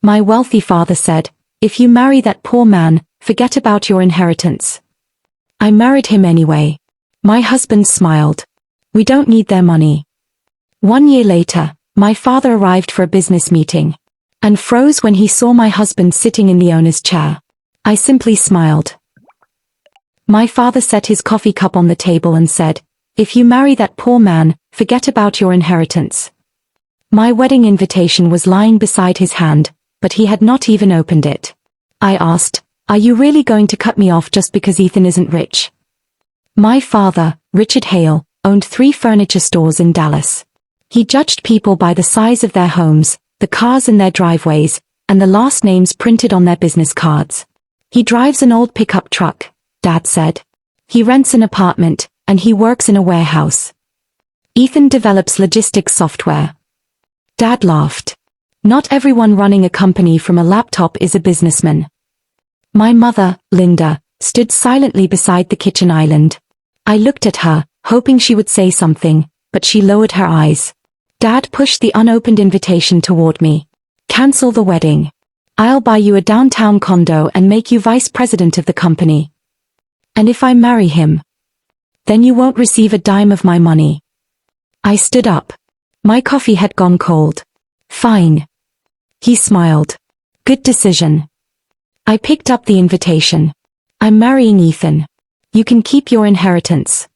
My wealthy father said, "If you marry that poor man, forget about your inheritance." I married him anyway. My husband smiled. "We don't need their money." 1 year later, my father arrived for a business meeting and froze when he saw my husband sitting in the owner's chair. I simply smiled. My father set his coffee cup on the table and said, "If you marry that poor man, forget about your inheritance." My wedding invitation was lying beside his hand, but he had not even opened it. I asked, "Are you really going to cut me off just because Ethan isn't rich?" My father, Richard Hale, owned 3 furniture stores in Dallas. He judged people by the size of their homes, the cars in their driveways, and the last names printed on their business cards. "He drives an old pickup truck," Dad said. "He rents an apartment, and he works in a warehouse. Ethan develops logistics software." Dad laughed. "Not everyone running a company from a laptop is a businessman." My mother, Linda, stood silently beside the kitchen island. I looked at her, hoping she would say something, but she lowered her eyes. Dad pushed the unopened invitation toward me. "Cancel the wedding. I'll buy you a downtown condo and make you vice president of the company. And if I marry him, then you won't receive a dime of my money." I stood up. My coffee had gone cold. "Fine." He smiled. "Good decision." I picked up the invitation. "I'm marrying Ethan. You can keep your inheritance."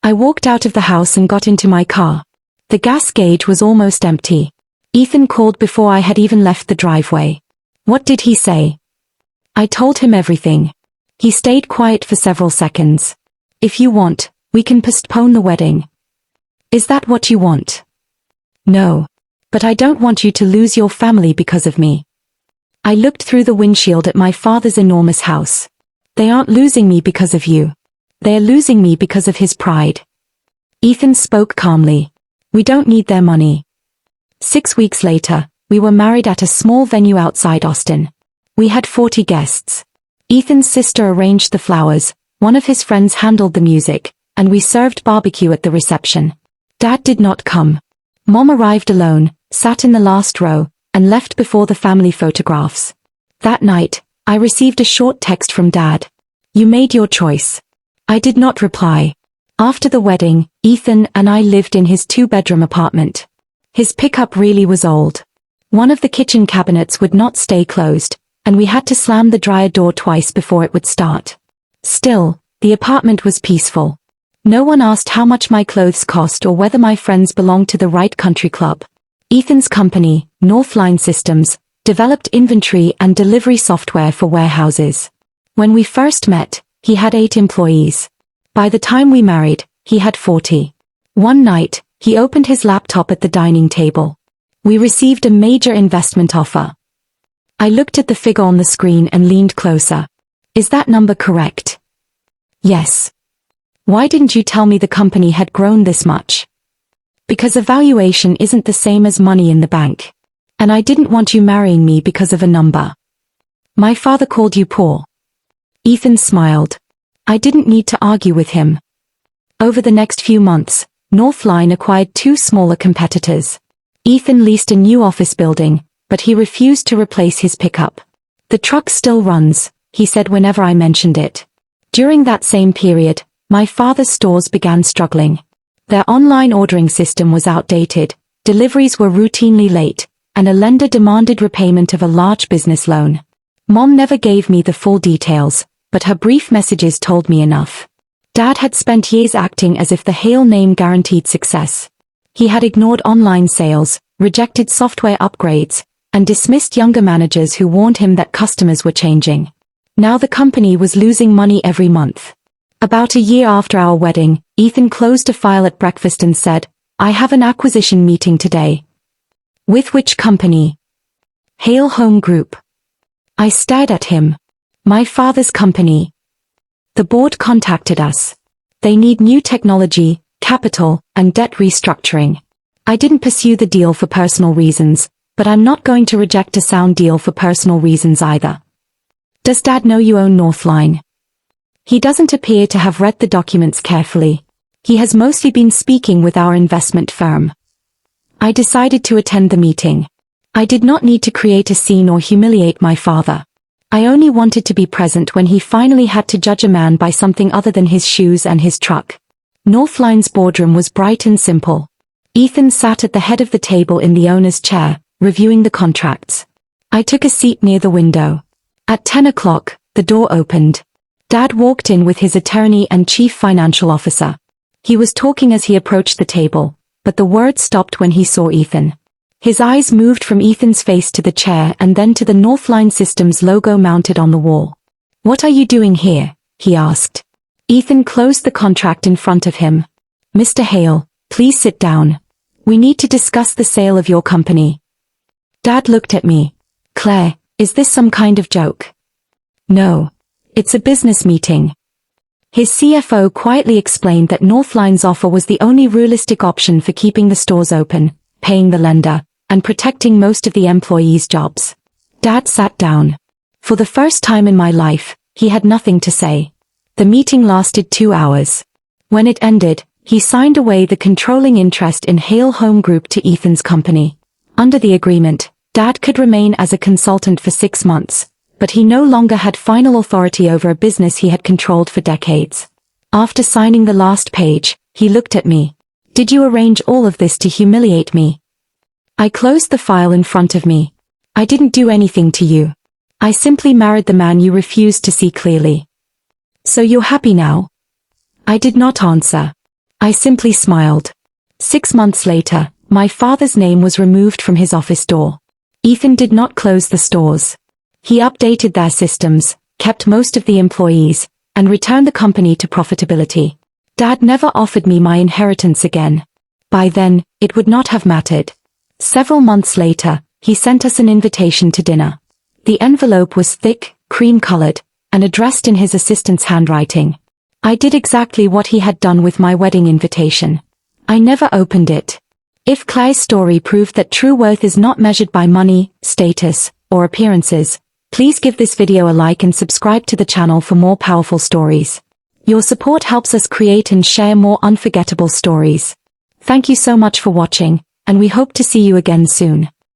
I walked out of the house and got into my car. The gas gauge was almost empty. Ethan called before I had even left the driveway. "What did he say?" I told him everything. He stayed quiet for several seconds. "If you want, we can postpone the wedding." "Is that what you want?" "No. But I don't want you to lose your family because of me." I looked through the windshield at my father's enormous house. "They aren't losing me because of you. They're losing me because of his pride." Ethan spoke calmly. "We don't need their money." 6 weeks later, we were married at a small venue outside Austin. We had 40 guests. Ethan's sister arranged the flowers, one of his friends handled the music, and we served barbecue at the reception. Dad did not come. Mom arrived alone, sat in the last row, and left before the family photographs. That night, I received a short text from Dad. "You made your choice." I did not reply. After the wedding, Ethan and I lived in his 2-bedroom apartment. His pickup really was old. One of the kitchen cabinets would not stay closed, and we had to slam the dryer door twice before it would start. Still, the apartment was peaceful. No one asked how much my clothes cost or whether my friends belonged to the right country club. Ethan's company, Northline Systems, developed inventory and delivery software for warehouses. When we first met, he had 8 employees. By the time we married, he had 40. One night, he opened his laptop at the dining table. We received a major investment offer. I looked at the figure on the screen and leaned closer. "Is that number correct?" "Yes." "Why didn't you tell me the company had grown this much?" "Because a valuation isn't the same as money in the bank. And I didn't want you marrying me because of a number." "My father called you poor." Ethan smiled. I didn't need to argue with him. Over the next few months, Northline acquired 2 smaller competitors. Ethan leased a new office building, but he refused to replace his pickup. "The truck still runs," he said whenever I mentioned it. During that same period, my father's stores began struggling. Their online ordering system was outdated, deliveries were routinely late, and a lender demanded repayment of a large business loan. Mom never gave me the full details, but her brief messages told me enough. Dad had spent years acting as if the Hale name guaranteed success. He had ignored online sales, rejected software upgrades, and dismissed younger managers who warned him that customers were changing. Now the company was losing money every month. About a year after our wedding, Ethan closed a file at breakfast and said, "I have an acquisition meeting today." "With which company?" "Hale Home Group." I stared at him. "My father's company." "The board contacted us. They need new technology, capital, and debt restructuring. I didn't pursue the deal for personal reasons, but I'm not going to reject a sound deal for personal reasons either." "Does Dad know you own Northline?" "He doesn't appear to have read the documents carefully. He has mostly been speaking with our investment firm." I decided to attend the meeting. I did not need to create a scene or humiliate my father. I only wanted to be present when he finally had to judge a man by something other than his shoes and his truck. Northline's boardroom was bright and simple. Ethan sat at the head of the table in the owner's chair, reviewing the contracts. I took a seat near the window. At 10 o'clock, the door opened. Dad walked in with his attorney and chief financial officer. He was talking as he approached the table, but the words stopped when he saw Ethan. His eyes moved from Ethan's face to the chair and then to the Northline Systems logo mounted on the wall. "What are you doing here?" he asked. Ethan closed the contract in front of him. "Mr. Hale, please sit down. We need to discuss the sale of your company." Dad looked at me. "Claire, is this some kind of joke?" "No. It's a business meeting." His CFO quietly explained that Northline's offer was the only realistic option for keeping the stores open, paying the lender, and protecting most of the employees' jobs. Dad sat down. For the first time in my life, he had nothing to say. The meeting lasted 2 hours. When it ended, he signed away the controlling interest in Hale Home Group to Ethan's company. Under the agreement, Dad could remain as a consultant for 6 months, but he no longer had final authority over a business he had controlled for decades. After signing the last page, he looked at me. "Did you arrange all of this to humiliate me?" I closed the file in front of me. "I didn't do anything to you. I simply married the man you refused to see clearly." "So you're happy now?" I did not answer. I simply smiled. 6 months later, my father's name was removed from his office door. Ethan did not close the stores. He updated their systems, kept most of the employees, and returned the company to profitability. Dad never offered me my inheritance again. By then, it would not have mattered. Several months later, he sent us an invitation to dinner. The envelope was thick, cream-colored, and addressed in his assistant's handwriting. I did exactly what he had done with my wedding invitation. I never opened it. If Claire's story proved that true worth is not measured by money, status, or appearances, please give this video a like and subscribe to the channel for more powerful stories. Your support helps us create and share more unforgettable stories. Thank you so much for watching, and we hope to see you again soon.